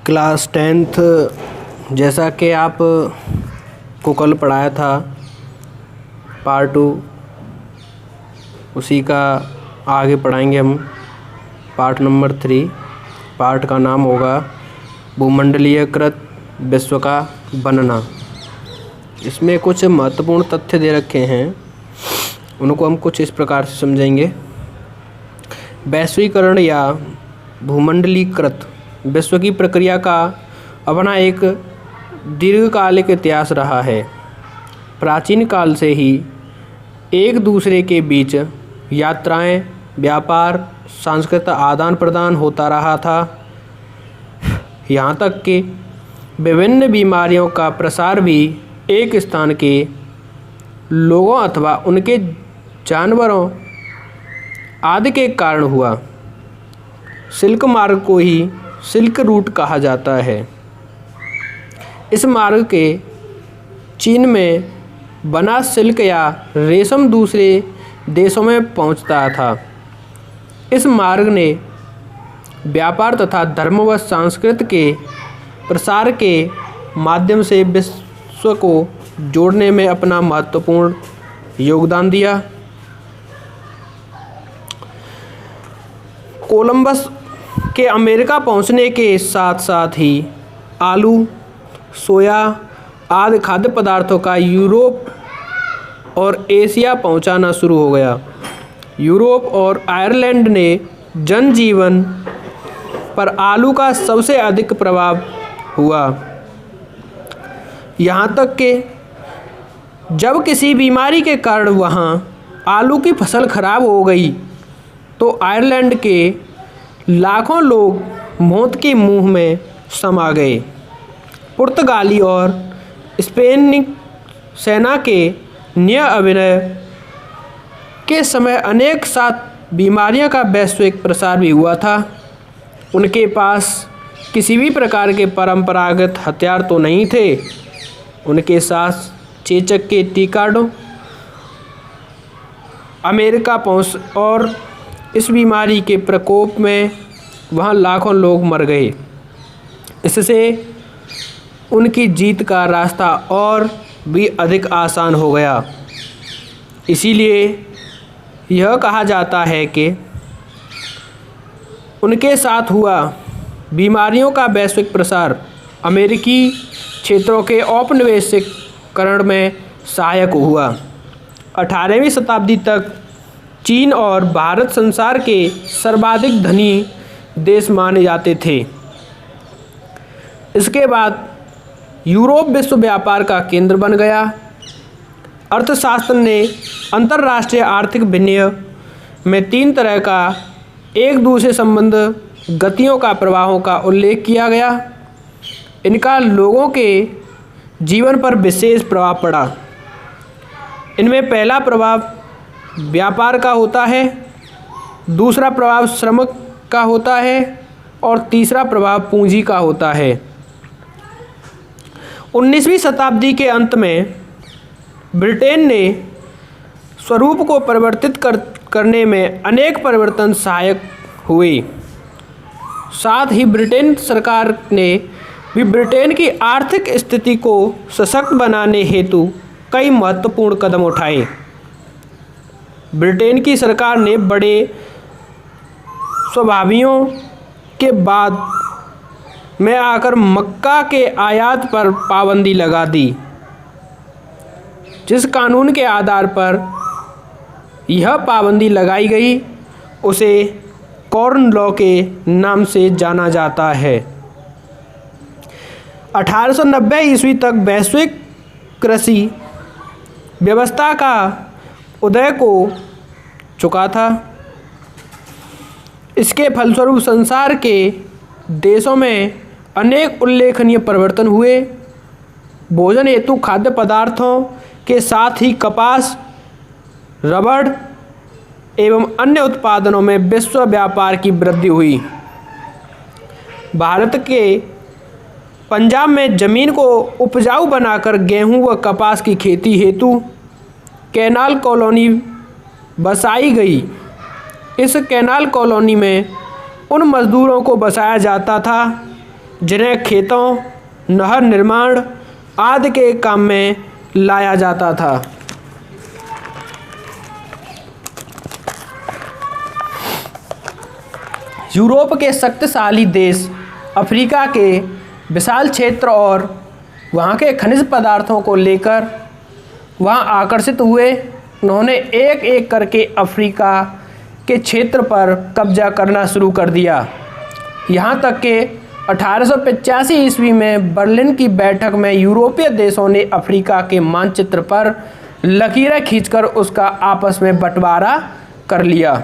Class 10th जैसा कि आप को कल पढ़ाया था पार्ट 2, उसी का आगे पढ़ाएंगे हम पार्ट नंबर 3। पार्ट का नाम होगा भूमंडलीयकृत विश्व का बनना। इसमें कुछ महत्वपूर्ण तथ्य दे रखे हैं, उनको हम कुछ इस प्रकार से समझेंगे। वैश्वीकरण या भूमंडलीकृत विश्व की प्रक्रिया का अपना एक दीर्घकालिक इतिहास रहा है। प्राचीन काल से ही एक दूसरे के बीच यात्राएं, व्यापार, सांस्कृतिक आदान प्रदान होता रहा था। यहाँ तक कि विभिन्न बीमारियों का प्रसार भी एक स्थान के लोगों अथवा उनके जानवरों आदि के कारण हुआ। सिल्क मार्ग को ही सिल्क रूट कहा जाता है। इस मार्ग के चीन में बना सिल्क या रेशम दूसरे देशों में पहुंचता था। इस मार्ग ने व्यापार तथा धर्म व संस्कृति के प्रसार के माध्यम से विश्व को जोड़ने में अपना महत्वपूर्ण योगदान दिया। कोलंबस के अमेरिका पहुंचने के साथ साथ ही आलू, सोया आदि खाद्य पदार्थों का यूरोप और एशिया पहुंचाना शुरू हो गया। यूरोप और आयरलैंड ने जनजीवन पर आलू का सबसे अधिक प्रभाव हुआ। यहाँ तक कि जब किसी बीमारी के कारण वहाँ आलू की फसल खराब हो गई तो आयरलैंड के लाखों लोग मौत के मुंह में समा गए। पुर्तगाली और स्पेनी सेना के नए अभिनय के समय अनेक साथ बीमारियों का वैश्विक प्रसार भी हुआ था। उनके पास किसी भी प्रकार के परंपरागत हथियार तो नहीं थे। उनके साथ चेचक के टीकाणु अमेरिका पहुंच और इस बीमारी के प्रकोप में वहां लाखों लोग मर गए। इससे उनकी जीत का रास्ता और भी अधिक आसान हो गया। इसीलिए यह कहा जाता है कि उनके साथ हुआ बीमारियों का वैश्विक प्रसार अमेरिकी क्षेत्रों के औपनिवेशिकरण में सहायक हुआ। 18वीं शताब्दी तक चीन और भारत संसार के सर्वाधिक धनी देश माने जाते थे। इसके बाद यूरोप विश्व व्यापार का केंद्र बन गया। अर्थशास्त्र ने अंतर्राष्ट्रीय आर्थिक विनिमय में 3 तरह का एक दूसरे संबंध गतियों का प्रवाहों का उल्लेख किया गया। इनका लोगों के जीवन पर विशेष प्रभाव पड़ा। इनमें पहला प्रभाव व्यापार का होता है, दूसरा प्रभाव श्रम का होता है और तीसरा प्रभाव पूंजी का होता है। 19वीं शताब्दी के अंत में ब्रिटेन ने स्वरूप को परिवर्तित करने में अनेक परिवर्तन सहायक हुए। साथ ही ब्रिटेन सरकार ने भी ब्रिटेन की आर्थिक स्थिति को सशक्त बनाने हेतु कई महत्वपूर्ण कदम उठाए। ब्रिटेन की सरकार ने बड़े स्वाभिमानियों के बाद में आकर मक्का के आयात पर पाबंदी लगा दी। जिस कानून के आधार पर यह पाबंदी लगाई गई उसे कॉर्न लॉ के नाम से जाना जाता है। 1890 ईस्वी तक वैश्विक कृषि व्यवस्था का उदय को चुका था। इसके फलस्वरूप संसार के देशों में अनेक उल्लेखनीय परिवर्तन हुए। भोजन हेतु खाद्य पदार्थों के साथ ही कपास, रबड़ एवं अन्य उत्पादनों में विश्व व्यापार की वृद्धि हुई। भारत के पंजाब में जमीन को उपजाऊ बनाकर गेहूं व कपास की खेती हेतु कैनाल कॉलोनी बसाई गई। इस कैनाल कॉलोनी में उन मज़दूरों को बसाया जाता था जिन्हें खेतों, नहर निर्माण आदि के काम में लाया जाता था। यूरोप के शक्तिशाली देश अफ्रीका के विशाल क्षेत्र और वहाँ के खनिज पदार्थों को लेकर वहाँ आकर्षित हुए। उन्होंने एक एक करके अफ्रीका के क्षेत्र पर कब्जा करना शुरू कर दिया। यहाँ तक कि 1885 ईस्वी में बर्लिन की बैठक में यूरोपीय देशों ने अफ्रीका के मानचित्र पर लकीरें खींचकर उसका आपस में बंटवारा कर लिया।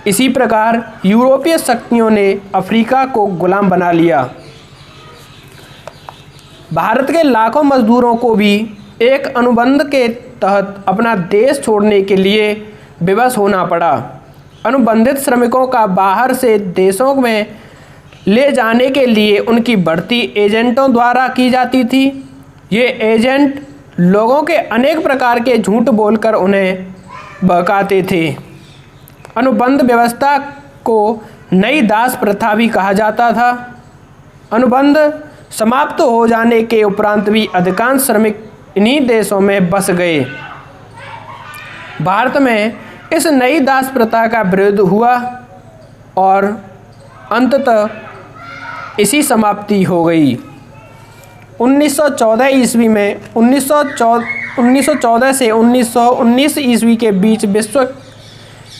इसी प्रकार यूरोपीय शक्तियों ने अफ्रीका को गुलाम बना लिया। भारत के लाखों मजदूरों को भी एक अनुबंध के तहत अपना देश छोड़ने के लिए विवश होना पड़ा। अनुबंधित श्रमिकों का बाहर से देशों में ले जाने के लिए उनकी भर्ती एजेंटों द्वारा की जाती थी। ये एजेंट लोगों के अनेक प्रकार के झूठ बोलकर उन्हें बहकाते थे। अनुबंध व्यवस्था को नई दास प्रथा भी कहा जाता था। अनुबंध समाप्त हो जाने के उपरांत भी अधिकांश श्रमिक इन्हीं देशों में बस गए। भारत में इस नई दास प्रथा का विरोध हुआ और अंततः इसी समाप्ति हो गई। 1914 ईस्वी में 1914 से 1919 ईस्वी के बीच विश्व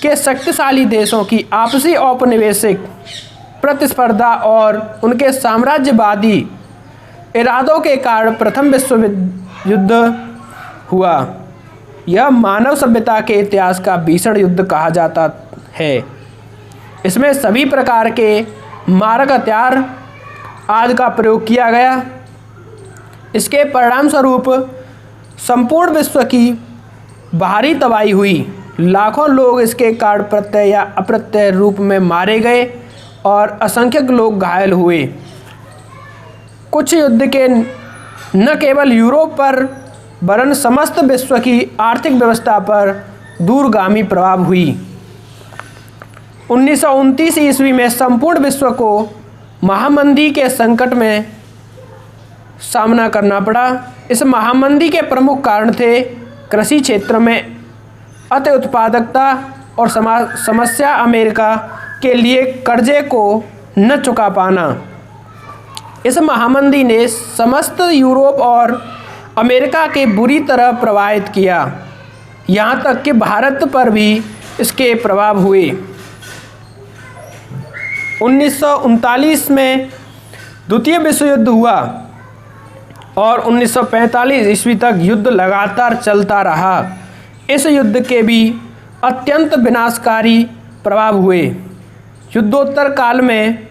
के शक्तिशाली देशों की आपसी औपनिवेशिक प्रतिस्पर्धा और उनके साम्राज्यवादी इरादों के कारण प्रथम विश्व युद्ध हुआ। यह मानव सभ्यता के इतिहास का भीषण युद्ध कहा जाता है। इसमें सभी प्रकार के मारक हथियार आदि का प्रयोग किया गया। इसके परिणाम स्वरूप संपूर्ण विश्व की भारी तबाही हुई। लाखों लोग इसके कारण प्रत्यय या अप्रत्यय रूप में मारे गए और असंख्यक लोग घायल हुए। कुछ युद्ध के न केवल यूरोप पर वरन समस्त विश्व की आर्थिक व्यवस्था पर दूरगामी प्रभाव हुई। 1929 ईस्वी में संपूर्ण विश्व को महामंदी के संकट में सामना करना पड़ा। इस महामंदी के प्रमुख कारण थे कृषि क्षेत्र में अति उत्पादकता और समस्या अमेरिका के लिए कर्जे को न चुका पाना। इस महामंदी ने समस्त यूरोप और अमेरिका के बुरी तरह प्रभावित किया। यहाँ तक कि भारत पर भी इसके प्रभाव हुए। 1939 में द्वितीय विश्व युद्ध हुआ और 1945 ईस्वी तक युद्ध लगातार चलता रहा। इस युद्ध के भी अत्यंत विनाशकारी प्रभाव हुए। युद्धोत्तर काल में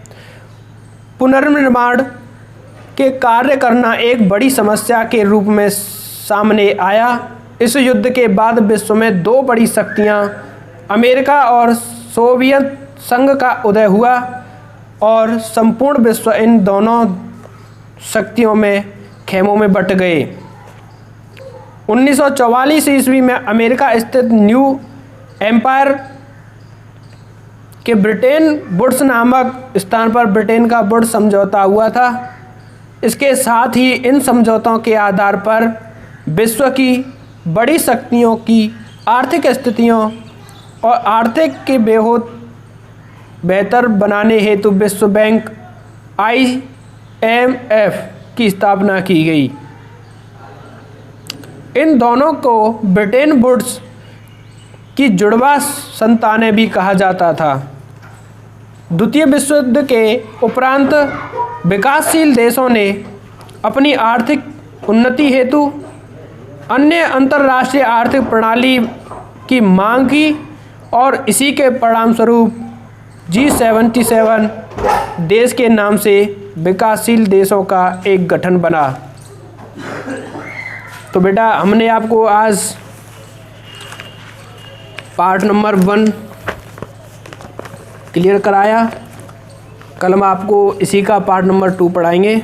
पुनर्निर्माण के कार्य करना एक बड़ी समस्या के रूप में सामने आया। इस युद्ध के बाद विश्व में दो बड़ी शक्तियां अमेरिका और सोवियत संघ का उदय हुआ और संपूर्ण विश्व इन दोनों शक्तियों में खेमों में बंट गए। 1944 ईस्वी में अमेरिका स्थित न्यू एम्पायर के ब्रिटेन वुड्स नामक स्थान पर ब्रिटेन का वुड्स समझौता हुआ था। इसके साथ ही इन समझौतों के आधार पर विश्व की बड़ी शक्तियों की आर्थिक स्थितियों और आर्थिक के बेहतर बनाने हेतु विश्व बैंक IMF की स्थापना की गई। इन दोनों को ब्रिटेन वुड्स की जुड़वा संतानें भी कहा जाता था। द्वितीय विश्व युद्ध के उपरांत विकासशील देशों ने अपनी आर्थिक उन्नति हेतु अन्य अंतर्राष्ट्रीय आर्थिक प्रणाली की मांग की और इसी के परिणामस्वरूप G77 देश के नाम से विकासशील देशों का एक गठन बना। तो बेटा हमने आपको आज पार्ट नंबर 1 क्लियर कराया। कल हम आपको इसी का पार्ट नंबर 2 पढ़ाएंगे।